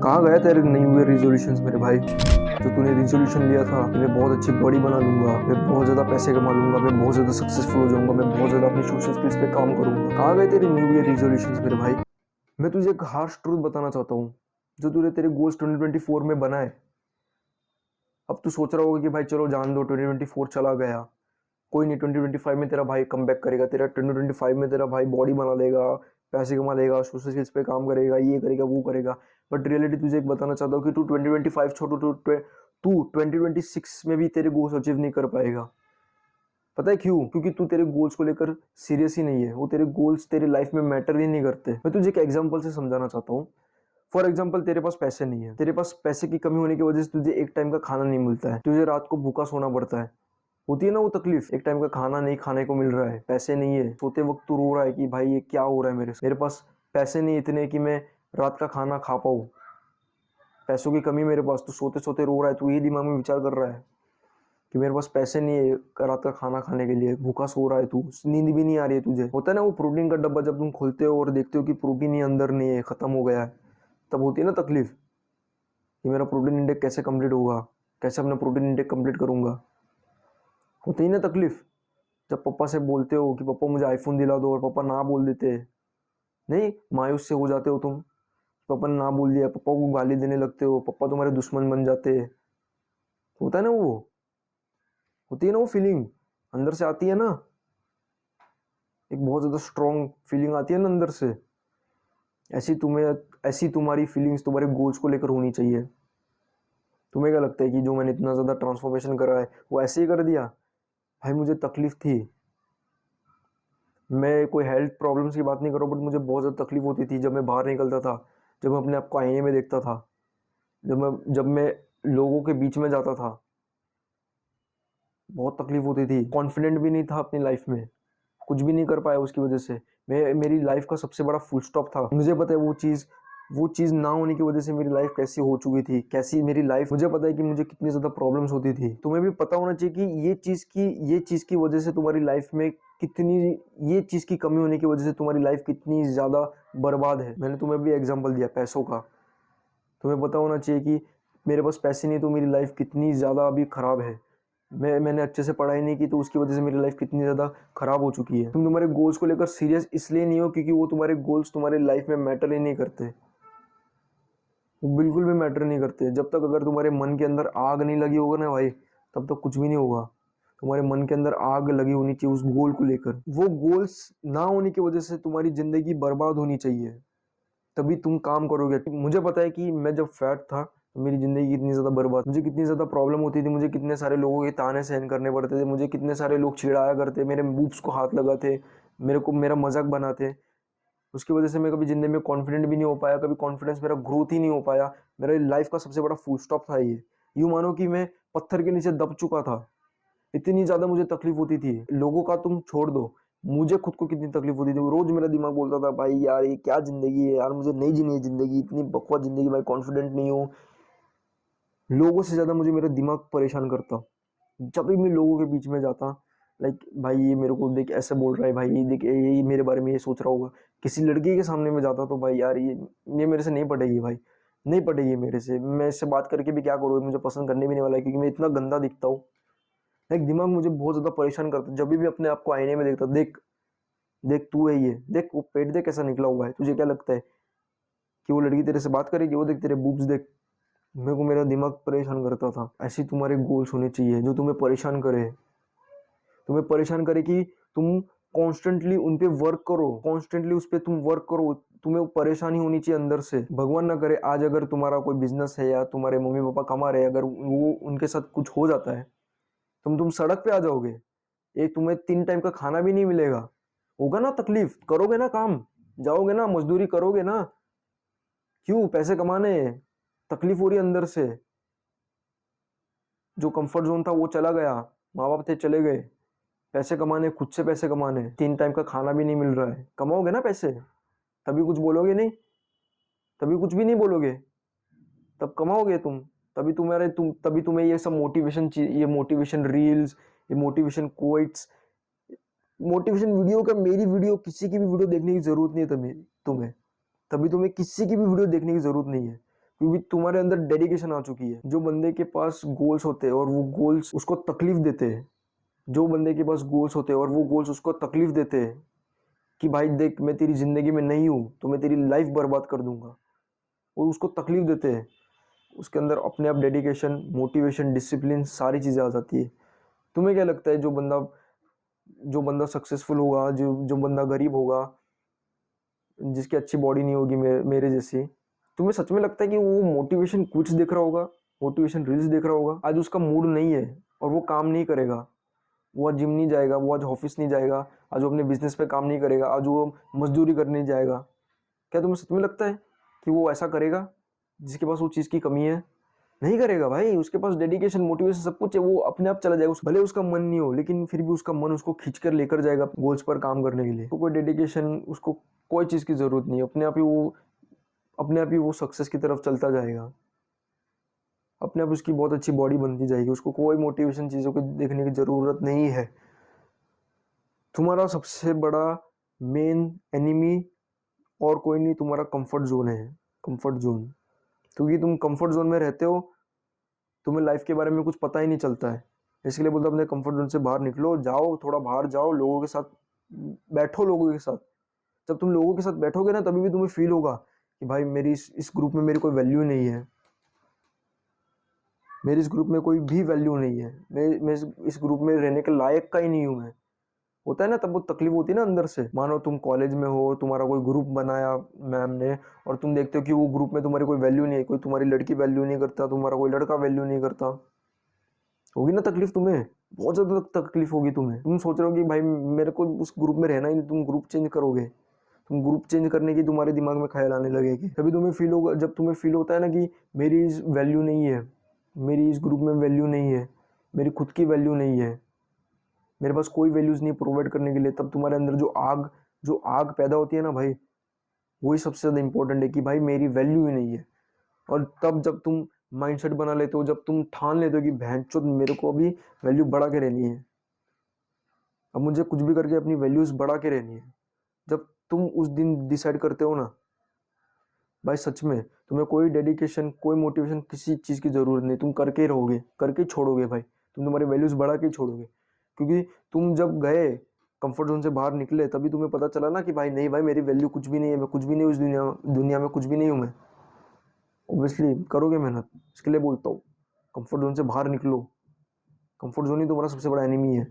कहाँ गया तेरे न्यू ईयर रिजोल्यूशंस मेरे भाई? जो तूने रिजोल्यूशन लिया था कि मैं बहुत अच्छी बॉडी बना लूंगा, मैं बहुत ज़्यादा पैसे कमा लूंगा, मैं बहुत ज़्यादा सक्सेसफुल हो जाऊंगा, मैं बहुत ज़्यादा अपनी सोशल स्किल्स पे काम करूंगा। कहाँ गए तेरे न्यू ईयर रिजोल्यूशंस मेरे भाई? मैं तुझे एक हार्श ट्रूथ बताना चाहता हूँ। जो तूने तेरे गोल्स 2024 में बनाए, अब तू सोच रहा होगा कि भाई चलो जान दो, 2024 चला गया, कोई नहीं, 2025 में तेरा भाई कमबैक करेगा, तेरा 2025 में तेरा भाई बॉडी बना लेगा, पैसे कमा लेगा, सोशल स्किल्स पे काम करेगा, ये करेगा वो करेगा। बट रियलिटी तुझे एक बताना चाहता हूँ कि तू 2025 छोड़, तू 2026 में भी तेरे गोल्स अचीव नहीं कर पाएगा। पता है क्यों? क्योंकि तू तेरे गोल्स को लेकर सीरियस ही नहीं है। वो तेरे गोल्स तेरे लाइफ में मैटर ही नहीं करते। मैं तुझे एक एग्जांपल से समझाना चाहता हूँ। फॉर एग्जाम्पल, तेरे पास पैसे नहीं है, तेरे पास पैसे की कमी होने की वजह से तुझे एक टाइम का खाना नहीं मिलता है, तुझे रात को भूखा सोना पड़ता है। होती है ना वो तकलीफ, एक टाइम का खाना नहीं खाने को मिल रहा है, पैसे नहीं है, सोते वक्त तू रो रहा है कि भाई ये क्या हो रहा है मेरे से, मेरे पास पैसे नहीं इतने कि मैं रात का खाना खा पाऊँ, पैसों की कमी मेरे पास। तू सोते सोते रो रहा है, तू ये दिमाग में विचार कर रहा है कि मेरे पास पैसे नहीं है रात का खाना खाने के लिए, भूखा सो रहा है तू, नींद भी नहीं आ रही है तुझे। होता है ना वो प्रोटीन का डब्बा, जब तुम खोलते हो और देखते हो कि प्रोटीन ही अंदर नहीं है, खत्म हो गया है, तब होती है ना तकलीफ कि मेरा प्रोटीन इंटेक कैसे कंप्लीट होगा, कैसे अपना प्रोटीन इंटेक कंप्लीट करूंगा। होती है ना तकलीफ जब पापा से बोलते हो कि पापा मुझे आईफोन दिला दो, और पापा ना बोल देते। नहीं, मायूस से हो जाते हो तुम, पापा ने ना बोल दिया, पापा को गाली देने लगते हो, पापा तुम्हारे दुश्मन बन जाते। होता है ना वो, होती है ना वो फीलिंग, अंदर से आती है ना, एक बहुत ज्यादा स्ट्रॉन्ग फीलिंग आती है ना अंदर से। ऐसी तुम्हारी फीलिंग्स तुम्हारे गोल्स को लेकर होनी चाहिए। तुम्हें क्या लगता है कि जो मैंने इतना ज्यादा ट्रांसफॉर्मेशन करा है वो ऐसे ही कर दिया? भाई मुझे तकलीफ थी, मैं कोई हेल्थ प्रॉब्लम्स की बात नहीं कर रहा हूँ, बट मुझे बहुत ज़्यादा तकलीफ होती थी जब मैं बाहर निकलता था, जब मैं अपने आप को आईने में देखता था, जब मैं लोगों के बीच में जाता था, बहुत तकलीफ होती थी। कॉन्फिडेंट भी नहीं था अपनी लाइफ में, कुछ भी नहीं कर पाया उसकी वजह से। मैं, मेरी लाइफ का सबसे बड़ा फुल स्टॉप था। मुझे पता है वो चीज़ ना होने की वजह से मेरी लाइफ कैसी हो चुकी थी, कैसी मेरी लाइफ, मुझे पता है कि मुझे कितनी ज़्यादा प्रॉब्लम्स होती थी। तुम्हें भी पता होना चाहिए कि ये चीज़ की वजह से तुम्हारी लाइफ में कितनी, ये चीज़ की कमी होने की वजह से तुम्हारी लाइफ कितनी ज़्यादा बर्बाद है। मैंने तुम्हें भी एग्जाम्पल दिया पैसों का। तुम्हें पता होना चाहिए कि मेरे पास पैसे नहीं तो मेरी लाइफ कितनी ज़्यादा अभी ख़राब है। मैंने अच्छे से पढ़ाई नहीं की तो उसकी वजह से मेरी लाइफ कितनी ज़्यादा ख़राब हो चुकी है। तुम तुम्हारे गोल्स को लेकर सीरियस इसलिए नहीं हो क्योंकि वो तुम्हारे गोल्स तुम्हारे लाइफ में मैटर ही नहीं करते। वो बिल्कुल भी मैटर नहीं करते। जब तक अगर तुम्हारे मन के अंदर आग नहीं लगी होगा ना भाई, तब तक कुछ भी नहीं होगा। तुम्हारे मन के अंदर आग लगी होनी चाहिए उस गोल को लेकर। वो गोल्स ना होने की वजह से तुम्हारी ज़िंदगी बर्बाद होनी चाहिए, तभी तुम काम करोगे। मुझे पता है कि मैं जब फैट था तो मेरी ज़िंदगी कितनी ज़्यादा बर्बाद, मुझे कितनी ज़्यादा प्रॉब्लम होती थी, मुझे कितने सारे लोगों के ताने सहन करने पड़ते थे, मुझे कितने सारे लोग चिढ़ाया करते, मेरे बूब्स को हाथ लगाते, मेरे को मेरा मजाक बनाते। उसकी वजह से मैं कभी ज़िंदगी में कॉन्फिडेंट भी नहीं हो पाया, कभी कॉन्फिडेंस मेरा ग्रोथ ही नहीं हो पाया। मेरा लाइफ का सबसे बड़ा फुल स्टॉप था ये। यूँ मानो कि मैं पत्थर के नीचे दब चुका था, इतनी ज़्यादा मुझे तकलीफ होती थी। लोगों का तुम छोड़ दो, मुझे खुद को कितनी तकलीफ होती थी। रोज मेरा दिमाग बोलता था भाई यार ये क्या ज़िंदगी है यार, मुझे नहीं जीनी है ज़िंदगी, इतनी बकवास ज़िंदगी, भाई कॉन्फिडेंट नहीं हूँ। लोगों से ज़्यादा मुझे मेरा दिमाग परेशान करता। जब भी मैं लोगों के बीच में जाता, लाइक भाई ये मेरे को देख ऐसे बोल रहा है, भाई ये देख ये मेरे बारे में ये सोच रहा होगा। किसी लड़की के सामने में जाता तो भाई यार ये मेरे से नहीं पटेगी, भाई नहीं पटेगी मेरे से, मैं इससे बात करके भी क्या करूँ, मुझे पसंद करने भी नहीं वाला है क्योंकि मैं इतना गंदा दिखता हूँ। लाइक दिमाग मुझे बहुत ज़्यादा परेशान करता। जब भी अपने आप को आईने में देखता, देख देख तू है ये, देख वो पेट देख कैसा निकला हुआ है, तुझे क्या लगता है कि वो लड़की तेरे से बात करेगी? वो देख तेरे बूब्स देख। मेरे को मेरा दिमाग परेशान करता था। ऐसे तुम्हारे गोल्स होने चाहिए जो तुम्हें परेशान करे, तुम्हें परेशान करे कि तुम कॉन्स्टेंटली उन पे वर्क करो, कॉन्स्टेंटली उस पर तुम वर्क करो। तुम्हें वो परेशानी होनी चाहिए अंदर से। भगवान ना करे आज अगर तुम्हारा कोई बिजनेस है या तुम्हारे मम्मी पापा कमा रहे हैं, अगर वो उनके साथ कुछ हो जाता है, तुम सड़क पे आ जाओगे, एक तुम्हें 3 टाइम का खाना भी नहीं मिलेगा। होगा ना तकलीफ, करोगे ना काम, जाओगे ना मजदूरी करोगे ना, क्यों? पैसे कमाने, तकलीफ हो रही है अंदर से। जो कंफर्ट जोन था वो चला गया, माँ बाप थे चले गए, पैसे कमाने, खुद से पैसे कमाने, 3 टाइम का खाना भी नहीं मिल रहा है। कमाओगे ना पैसे, तभी कुछ बोलोगे नहीं, तभी कुछ भी नहीं बोलोगे, तब कमाओगे तुम। तभी तुम्हें ये सब मोटिवेशन, ये मोटिवेशन रील्स, ये मोटिवेशन कोट्स, मोटिवेशन वीडियो का, मेरी वीडियो, किसी की भी वीडियो देखने की जरूरत नहीं है तुम्हें। तभी तुम्हें किसी की भी वीडियो देखने की जरूरत नहीं है। क्योंकि तुम्हारे अंदर डेडिकेशन आ चुकी है। जो बंदे के पास गोल्स होते हैं और वो गोल्स उसको तकलीफ देते हैं, जो बंदे के पास गोल्स होते हैं और वो गोल्स उसको तकलीफ देते हैं कि भाई देख मैं तेरी ज़िंदगी में नहीं हूँ तो मैं तेरी लाइफ बर्बाद कर दूंगा, वो उसको तकलीफ देते हैं, उसके अंदर अपने आप डेडिकेशन, मोटिवेशन, डिसिप्लिन सारी चीज़ें आ जाती है। तुम्हें क्या लगता है जो बंदा सक्सेसफुल होगा, जो बंदा गरीब होगा, जिसकी अच्छी बॉडी नहीं होगी मेरे जैसी, तुम्हें सच में लगता है कि वो मोटिवेशन कुछ देख रहा होगा, मोटिवेशन रील्स देख रहा होगा? आज उसका मूड नहीं है और वो काम नहीं करेगा, वो आज जिम नहीं जाएगा, वो आज ऑफिस नहीं जाएगा, आज वो अपने बिजनेस पे काम नहीं करेगा, आज वो मजदूरी करने नहीं जाएगा। क्या तुम्हें सच में लगता है कि वो ऐसा करेगा जिसके पास वो चीज़ की कमी है? नहीं करेगा भाई, उसके पास डेडिकेशन, मोटिवेशन सब कुछ है, वो अपने आप चला जाएगा। भले उसका मन नहीं हो लेकिन फिर भी उसका मन उसको खींच कर लेकर जाएगा गोल्स पर काम करने के लिए। तो कोई डेडिकेशन, उसको कोई चीज़ की ज़रूरत नहीं है, अपने आप ही वो सक्सेस की तरफ चलता जाएगा, अपने आप उसकी बहुत अच्छी बॉडी बनती जाएगी, उसको कोई मोटिवेशन चीज़ों को देखने की ज़रूरत नहीं है। तुम्हारा सबसे बड़ा मेन एनिमी और कोई नहीं, तुम्हारा कंफर्ट जोन है, कंफर्ट जोन। क्योंकि तुम कंफर्ट जोन में रहते हो, तुम्हें लाइफ के बारे में कुछ पता ही नहीं चलता है। इसके लिए बोलते अपने कंफर्ट जोन से बाहर निकलो, जाओ थोड़ा बाहर जाओ, लोगों के साथ बैठो, लोगों के साथ। जब तुम लोगों के साथ बैठोगे ना तभी भी तुम्हें फील होगा कि भाई मेरी इस ग्रुप में मेरी कोई वैल्यू नहीं है, मेरी इस ग्रुप में कोई भी वैल्यू नहीं है, मैं इस ग्रुप में रहने के लायक का ही नहीं हूँ मैं। होता है ना, तब वो तकलीफ होती है ना अंदर से। मानो तुम कॉलेज में हो, तुम्हारा कोई ग्रुप बनाया मैम ने, और तुम देखते हो कि वो ग्रुप में तुम्हारी कोई वैल्यू नहीं है, कोई तुम्हारी लड़की वैल्यू नहीं करता, तुम्हारा कोई लड़का वैल्यू नहीं करता, होगी ना तकलीफ तुम्हें, बहुत ज़्यादा तकलीफ होगी तुम्हें। तुम सोच रहे हो कि भाई मेरे को उस ग्रुप में रहना ही नहीं, तुम ग्रुप चेंज करोगे, तुम ग्रुप चेंज करने की तुम्हारे दिमाग में ख्याल आने लगेगी। तभी तुम्हें फील होगा, जब तुम्हें फील होता है ना कि मेरी वैल्यू नहीं है, मेरी इस ग्रुप में वैल्यू नहीं है, मेरी खुद की वैल्यू नहीं है, मेरे पास कोई वैल्यूज़ नहीं प्रोवाइड करने के लिए, तब तुम्हारे अंदर जो आग पैदा होती है ना भाई, वही सबसे ज़्यादा इंपॉर्टेंट है कि भाई मेरी वैल्यू ही नहीं है। और तब जब तुम माइंडसेट बना लेते हो, जब तुम ठान लेते हो कि भैंचोद मेरे को अभी वैल्यू बढ़ा के रहनी है, अब मुझे कुछ भी करके अपनी वैल्यूज़ बढ़ा के रहनी है, जब तुम उस दिन डिसाइड करते हो ना भाई, सच में तुम्हें कोई डेडिकेशन, कोई मोटिवेशन, किसी चीज़ की ज़रूरत नहीं, तुम करके ही रहोगे, करके ही छोड़ोगे भाई, तुम तुम्हारी वैल्यूज़ बढ़ा के ही छोड़ोगे। क्योंकि तुम जब गए कंफर्ट जोन से बाहर निकले तभी तुम्हें पता चला ना कि भाई नहीं भाई, मेरी वैल्यू कुछ भी नहीं है, मैं कुछ भी नहीं हूँ इस दुनिया में कुछ भी नहीं हूँ मैं। ऑब्वियसली करोगे मेहनत, इसके लिए बोलता हूँ कंफर्ट जोन से बाहर निकलो। कंफर्ट जोन ही तुम्हारा सबसे बड़ा एनिमी है।